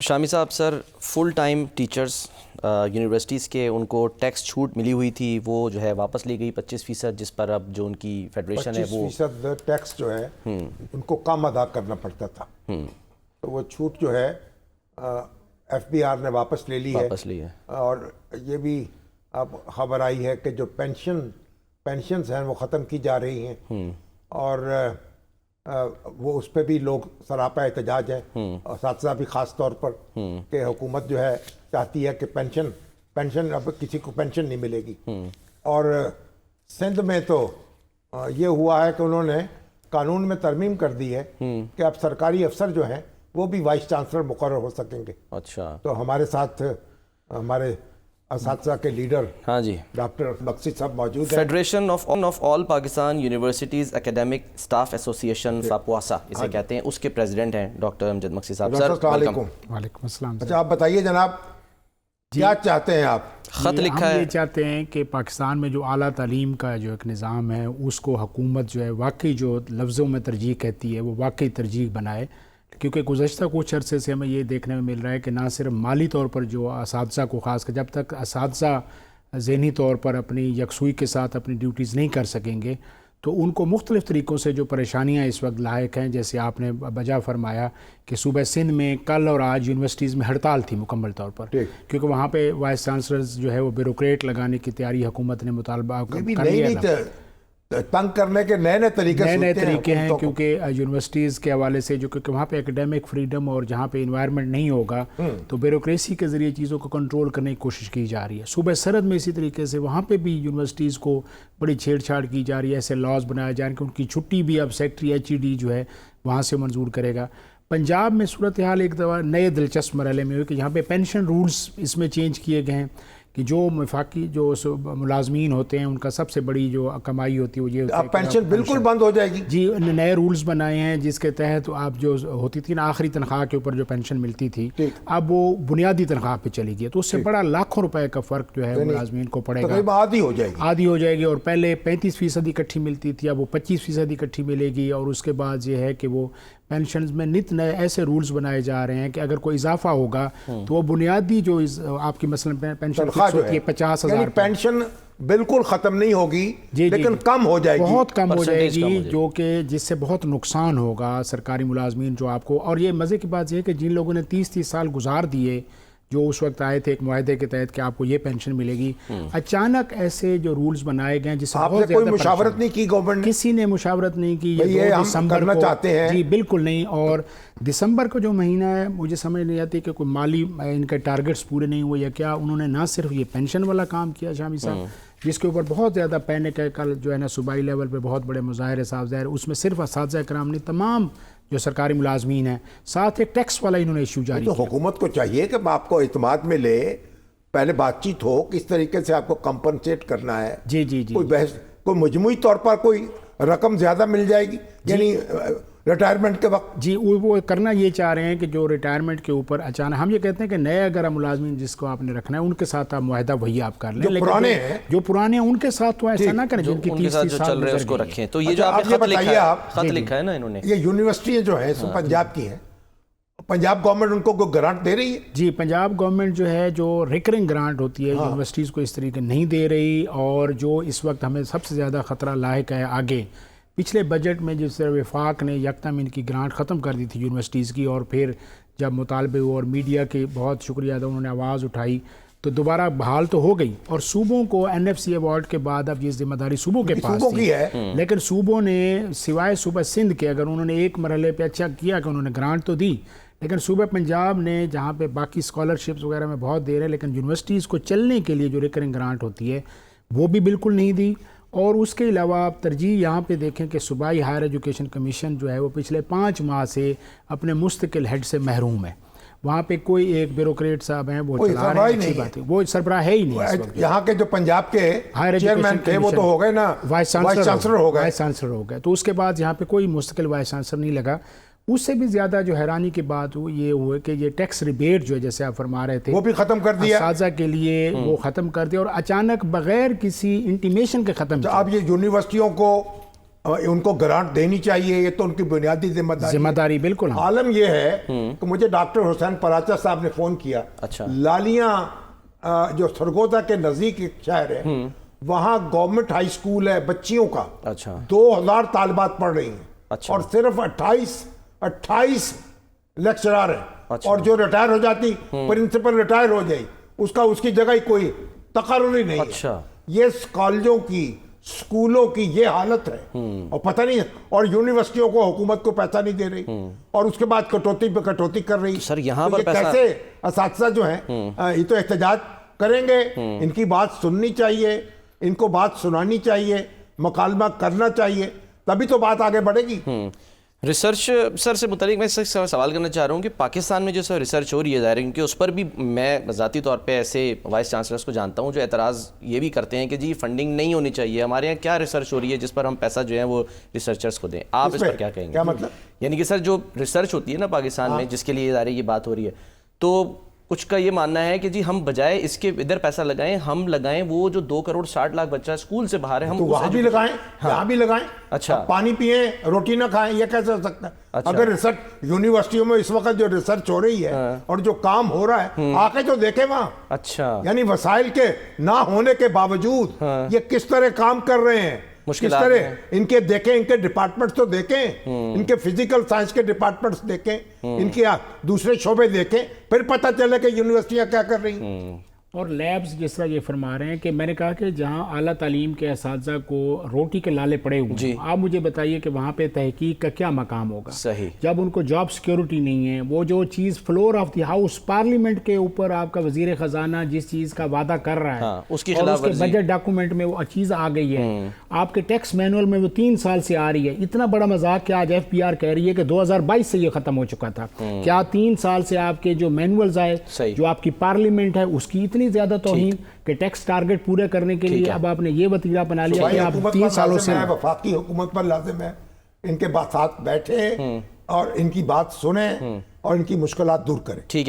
شامی صاحب، سر full time teachers universities کے ان کو ٹیکس چھوٹ ملی ہوئی تھی، وہ جو ہے واپس لی گئی 25%، جس پر اب جو ان کی فیڈریشن ہے وہ 25% ٹیکس جو ہے ان کو کم ادا کرنا پڑتا تھا، تو وہ چھوٹ جو ہے ایف بی آر نے واپس لے لی ہے۔ اور یہ بھی اب خبر آئی ہے کہ جو پینشنز ہیں وہ ختم کی جا رہی ہیں، اور وہ اس پہ بھی لوگ سراپا احتجاج ہیں، اساتذہ بھی خاص طور پر، کہ حکومت جو ہے چاہتی ہے کہ پینشن اب کسی کو پینشن نہیں ملے گی۔ اور سندھ میں تو یہ ہوا ہے کہ انہوں نے قانون میں ترمیم کر دی ہے کہ اب سرکاری افسر جو ہیں وہ بھی وائس چانسلر مقرر ہو سکیں گے۔ اچھا، تو ہمارے ساتھ ہمارے اساتذہ کے لیڈر ڈاکٹر مقصد صاحب موجود ہیں۔ Federation of all Pakistan universities academic staff association FAPUASA اسے کہتے ہیں، اس کے پریزیڈنٹ ہیں ڈاکٹر امجد مقصد صاحب۔ سر السلام علیکم۔ وعلیکم السلام۔ اچھا، آپ بتائیے جناب، کیا چاہتے ہیں آپ؟ خط لکھا ہم ہے، یہ چاہتے ہیں کہ پاکستان میں جو اعلیٰ تعلیم کا جو ایک نظام ہے اس کو حکومت جو ہے واقعی جو لفظوں میں ترجیح کہتی ہے وہ واقعی ترجیح بنائے، کیونکہ گزشتہ کچھ عرصے سے ہمیں یہ دیکھنے میں مل رہا ہے کہ نہ صرف مالی طور پر جو اساتذہ کو، خاص کر جب تک اساتذہ ذہنی طور پر اپنی یکسوئی کے ساتھ اپنی ڈیوٹیز نہیں کر سکیں گے تو ان کو مختلف طریقوں سے جو پریشانیاں اس وقت لاحق ہیں، جیسے آپ نے بجا فرمایا کہ صوبہ سندھ میں کل اور آج یونیورسٹیز میں ہڑتال تھی مکمل طور پر، کیونکہ وہاں پہ وائس چانسلرز جو ہے وہ بیوروکریٹ لگانے کی تیاری حکومت نے مطالبہ کر لیا۔ تنگ کرنے کے نئے طریقے ہیں، کیونکہ یونیورسٹیز کے حوالے سے جو کہ وہاں پہ ایکڈیمک فریڈم اور جہاں پہ انوائرمنٹ نہیں ہوگا تو بیوروکریسی کے ذریعے چیزوں کو کنٹرول کرنے کی کوشش کی جا رہی ہے۔ صوبہ سرحد میں اسی طریقے سے وہاں پہ بھی یونیورسٹیز کو بڑی چھیڑ چھاڑ کی جا رہی ہے، ایسے لاز بنائے جا رہے ہیں کہ ان کی چھٹی بھی اب سیکٹری HED جو ہے وہاں سے منظور کرے گا۔ پنجاب میں صورتحال ایک دفعہ نئے دلچسپ مرحلے میں ہوئی کہ یہاں پہ پینشن رولز اس میں چینج کیے گئے ہیں کہ جو وفاقی جو ملازمین ہوتے ہیں ان کا سب سے بڑی جو کمائی ہوتی ہے وہ یہ اب پینشن بالکل بند ہو جائے گی۔ جی، نئے رولز بنائے ہیں جس کے تحت آپ جو ہوتی تھی نا آخری تنخواہ کے اوپر جو پینشن ملتی تھی اب وہ بنیادی تنخواہ پہ چلی گئی، تو اس سے بڑا لاکھوں روپے کا فرق جو ہے ملازمین کو پڑے گا، آدھی ہو جائے گی۔ اور پہلے 35% اکٹھی ملتی تھی، اب وہ 25% اکٹھی ملے گی۔ اور اس کے بعد یہ ہے کہ وہ پینشنز میں نت نئے ایسے رولز بنائے جا رہے ہیں کہ اگر کوئی اضافہ ہوگا تو وہ بنیادی جو آپ کی مثلا پینشن فکس ہوتی ہے 50,000، پینشن بالکل ختم نہیں ہوگی لیکن کم ہو جائے گی، بہت کم ہو جائے گی، جو کہ جس سے بہت نقصان ہوگا سرکاری ملازمین جو آپ کو۔ اور یہ مزے کی بات یہ ہے کہ جن لوگوں نے 30 سال گزار دیے جو اس وقت آئے تھے ایک معاہدے کے تحت کہ آپ کو یہ پینشن ملے گی، اچانک ایسے جو رولز بنائے گئے جس سے آپ نے کوئی مشاورت نہیں کی، گورنمنٹ کسی نے مشاورت نہیں کی، یہ ہم کرنا چاہتے ہیں؟ جی بالکل نہیں۔ اور دسمبر کا جو مہینہ ہے مجھے سمجھ نہیں آتی کہ کوئی مالی ان کے ٹارگٹس پورے نہیں ہوئے یا کیا، انہوں نے نہ صرف یہ پینشن والا کام کیا شامی صاحب جس کے اوپر بہت زیادہ پینک ہے، کل جو ہے نا صوبائی لیول پہ بہت بڑے مظاہرے صاحب ظاہر، اس میں صرف اساتذہ کرام نے تمام جو سرکاری ملازمین ہیں، ساتھ ایک ٹیکس والا انہوں نے ایشو جاری کیا۔ تو حکومت کو چاہیے کہ آپ کو اعتماد میں لے، پہلے بات چیت ہو کس طریقے سے آپ کو کمپنسیٹ کرنا ہے، جی جی جی، کوئی بحث، کوئی مجموعی طور پر کوئی رقم زیادہ مل جائے گی، یعنی ریٹائرمنٹ کے وقت۔ جی، وہ کرنا یہ چاہ رہے ہیں کہ جو ریٹائرمنٹ کے اوپر اچانک ہم یہ کہتے ہیں کہ نئے اگر ملازمین جس کو آپ نے رکھنا ہے ان کے ساتھ آپ معاہدہ وہی آپ کر لیں، لیکن جو پرانے ہیں ان کے ساتھ تو ایسا نہ کریں جن کی 30 سال چل رہے ہیں اس کو رکھیں۔ تو یہ جو آپ نے خط لکھا ہے نا انہوں نے، یہ یونیورسٹیاں جو ہیں پنجاب کی ہیں، پنجاب گورنمنٹ ان کو گرانٹ دے رہی ہے؟ جی، پنجاب گورنمنٹ جو ہے جو ریکرنگ گرانٹ ہوتی ہے یونیورسٹیز کو اس طریقے نہیں دے رہی، اور جو اس وقت ہمیں سب سے زیادہ خطرہ لاحق ہے آگے، پچھلے بجٹ میں جس طرح وفاق نے یکدم ان کی گرانٹ ختم کر دی تھی یونیورسٹیز کی، اور پھر جب مطالبے ہوئے اور میڈیا کے بہت شکریہ ادا انہوں نے آواز اٹھائی تو دوبارہ بحال تو ہو گئی، اور صوبوں کو NFC ایوارڈ کے بعد اب یہ ذمہ داری صوبوں کے پاس تھی، لیکن صوبوں نے سوائے صوبہ سندھ کے اگر انہوں نے ایک مرحلے پہ اچھا کیا کہ انہوں نے گرانٹ تو دی، لیکن صوبہ پنجاب نے جہاں پہ باقی اسکالرشپس وغیرہ میں بہت دے رہے لیکن یونیورسٹیز کو چلنے کے لیے جو ریکرنگ گرانٹ ہوتی ہے وہ بھی بالکل نہیں دی۔ اور اس کے علاوہ آپ ترجیح یہاں پہ دیکھیں کہ صوبائی ہائر ایجوکیشن کمیشن جو ہے وہ پچھلے 5 ماہ سے اپنے مستقل ہیڈ سے محروم ہے، وہاں پہ کوئی ایک بیوروکریٹ صاحب ہیں وہ چلا رہے ہیں، اچھی بات ہے، وہ سربراہ ہے ہی نہیں۔ یہاں کے جو پنجاب کے چیئرمین تھے وہ تو ہو گئے نا، وائس چانسلر ہو گئے، تو اس کے بعد یہاں پہ کوئی مستقل وائس چانسلر نہیں لگا۔ اس سے بھی زیادہ جو حیرانی کی بات یہ ہوئے کہ یہ ٹیکس ریبیٹ جو ہے جیسے آپ فرما رہے تھے وہ بھی ختم کر دیا اساتذہ کے لیے، وہ ختم کر دیا، اور اچانک بغیر کسی انٹیمیشن کے ختم کیا۔ اب یہ یونیورسٹیوں کو ان کو گرانٹ دینی چاہیے، یہ تو ان کی بنیادی ذمہ داری بالکل. عالم یہ ہے کہ مجھے ڈاکٹر حسین پراچا صاحب نے فون کیا، لالیاں جو سرگودا کے نزدیک ایک شہر ہے، وہاں گورنمنٹ ہائی سکول ہے بچیوں کا، 2000 طالبات پڑھ رہی ہیں اور صرف 28 لیکچرار ہیں، اور جو ریٹائر ہو جاتی پرنسپل ریٹائر ہو جائے اس کی جگہ ہی کوئی تقرر ہی نہیں ہے. یہ کالجوں کی سکولوں کی یہ حالت ہے، اور پتہ نہیں، اور یونیورسٹیوں کو حکومت کو پیسہ نہیں دے رہی، اور اس کے بعد کٹوتی پہ کٹوتی کر رہی. سر یہاں پر کیسے اساتذہ جو ہیں یہ تو احتجاج کریں گے، ان کی بات سننی چاہیے، ان کو بات سنانی چاہیے، مکالمہ کرنا چاہیے، تبھی تو بات آگے بڑھے گی. ریسرچ سر سے متعلق میں سوال کرنا چاہ رہا ہوں کہ پاکستان میں جو سر ریسرچ ہو رہی ہے ظاہر ہے، کیونکہ اس پر بھی میں ذاتی طور پہ ایسے وائس چانسلرس کو جانتا ہوں جو اعتراض یہ بھی کرتے ہیں کہ جی فنڈنگ نہیں ہونی چاہیے، ہمارے یہاں کیا ریسرچ ہو رہی ہے جس پر ہم پیسہ جو ہے وہ ریسرچرز کو دیں. آپ اس پر کیا کہیں گے؟ کیا مطلب؟ یعنی کہ سر جو ریسرچ ہوتی ہے نا پاکستان میں، جس کے لیے ظاہر یہ بات ہو رہی ہے، تو کچھ کا یہ ماننا ہے کہ جی ہم بجائے اس کے ادھر پیسہ لگائیں، ہم لگائیں وہ جو 2.60 کروڑ بچہ اسکول سے باہر ہے، ہم وہاں بھی لگائیں، یہاں بھی لگائیں. اچھا، پانی پئیں روٹی نہ کھائیں، یہ کیسے ہو سکتا ہے؟ اگر ریسرچ یونیورسٹیوں میں اس وقت جو ریسرچ ہو رہی ہے اور جو کام ہو رہا ہے، آ کے جو دیکھیں وہاں. اچھا، یعنی وسائل کے نہ ہونے کے باوجود یہ کس طرح کام کر رہے ہیں، کس طرح ان کے دیکھیں، ان کے ڈپارٹمنٹس تو دیکھیں، ان کے فزیکل سائنس کے ڈپارٹمنٹس دیکھیں، ان کے دوسرے شعبے دیکھیں، پھر پتہ چلے کہ یونیورسٹیاں کیا کر رہی ہیں. اور لیبز جس طرح یہ فرما رہے ہیں کہ میں نے کہا کہ جہاں اعلیٰ تعلیم کے اساتذہ کو روٹی کے لالے پڑے ہوئے ہیں، آپ مجھے بتائیے کہ وہاں پہ تحقیق کا کیا مقام ہوگا؟ صحیح. جب ان کو جاب سیکیورٹی نہیں ہے، وہ جو چیز floor of the house parliament کے اوپر آپ کا وزیر خزانہ جس چیز کا وعدہ کر رہا ہے، اس کی اور اس کے بجٹ ڈاکومنٹ میں وہ چیز آ گئی ہے، آپ کے ٹیکس مینول میں وہ 3 سال سے آ رہی ہے. اتنا بڑا مذاق کہ آج FBR کہہ رہی ہے کہ 2022 سے یہ ختم ہو چکا تھا. کیا 3 سال سے آپ کے جو مینولز آئے، جو آپ کی پارلیمنٹ ہے، اس کی اتنی زیادہ توہین کہ ٹیکس ٹارگٹ پورے کرنے کے لیے اب آپ نے یہ وتیرہ بنا لیا کہ آپ 3 سالوں سے وفاقی حکومت پر لازم ہے ان کے ساتھ بیٹھیں اور ان کی بات سنیں اور ان کی مشکلات دور کریں. ٹھیک ہے.